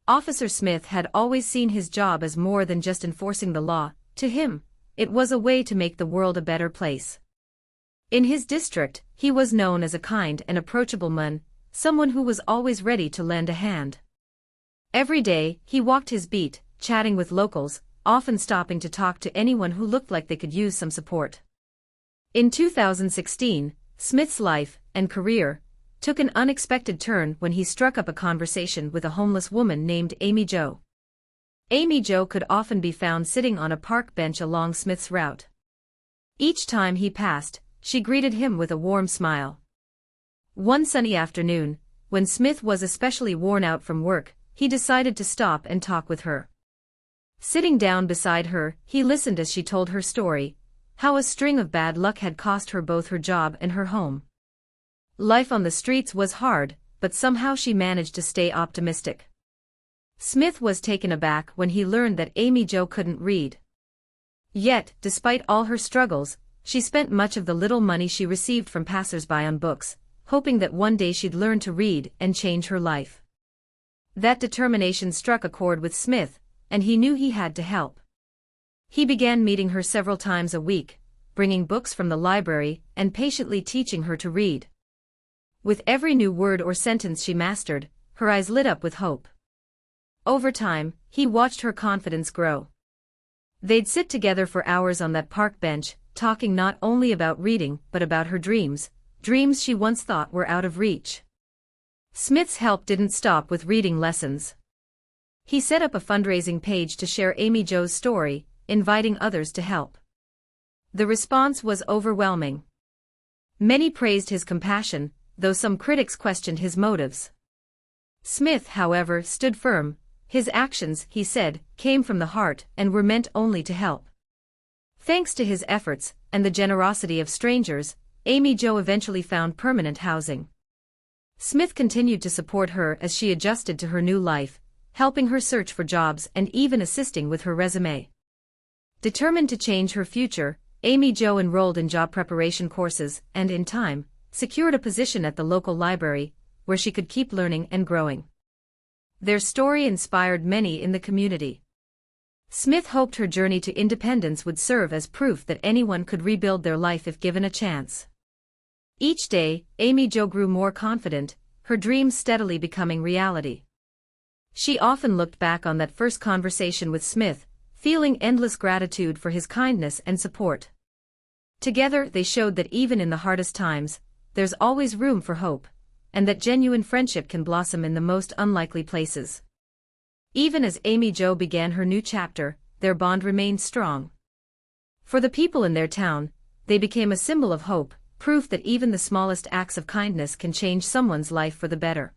Officer Smith had always seen his job as more than just enforcing the law. To him, it was a way to make the world a better place. In his district, he was known as a kind and approachable man, someone who was always ready to lend a hand. Every day, he walked his beat, chatting with locals, often stopping to talk to anyone who looked like they could use some support. In 2016, Smith's life and career took an unexpected turn when he struck up a conversation with a homeless woman named Amy Jo. Amy Jo could often be found sitting on a park bench along Smith's route. Each time he passed, she greeted him with a warm smile. One sunny afternoon, when Smith was especially worn out from work, he decided to stop and talk with her. Sitting down beside her, he listened as she told her story, how a string of bad luck had cost her both her job and her home. Life on the streets was hard, but somehow she managed to stay optimistic. Smith was taken aback when he learned that Amy Jo couldn't read. Yet, despite all her struggles, she spent much of the little money she received from passers-by on books, hoping that one day she'd learn to read and change her life. That determination struck a chord with Smith, and he knew he had to help. He began meeting her several times a week, bringing books from the library and patiently teaching her to read. With every new word or sentence she mastered, her eyes lit up with hope. Over time, he watched her confidence grow. They'd sit together for hours on that park bench, talking not only about reading but about her dreams she once thought were out of reach. Smith's help didn't stop with reading lessons. He set up a fundraising page to share Amy Jo's story, inviting others to help. The response was overwhelming. Many praised his compassion, though some critics questioned his motives. Smith, however, stood firm. His actions, he said, came from the heart and were meant only to help. Thanks to his efforts and the generosity of strangers, Amy Jo eventually found permanent housing. Smith continued to support her as she adjusted to her new life, helping her search for jobs and even assisting with her resume. Determined to change her future, Amy Jo enrolled in job preparation courses and, in time, secured a position at the local library, where she could keep learning and growing. Their story inspired many in the community. Smith hoped her journey to independence would serve as proof that anyone could rebuild their life if given a chance. Each day, Amy Jo grew more confident, her dreams steadily becoming reality. She often looked back on that first conversation with Smith, feeling endless gratitude for his kindness and support. Together they showed that even in the hardest times, there's always room for hope, and that genuine friendship can blossom in the most unlikely places. Even as Amy Jo began her new chapter, their bond remained strong. For the people in their town, they became a symbol of hope, proof that even the smallest acts of kindness can change someone's life for the better.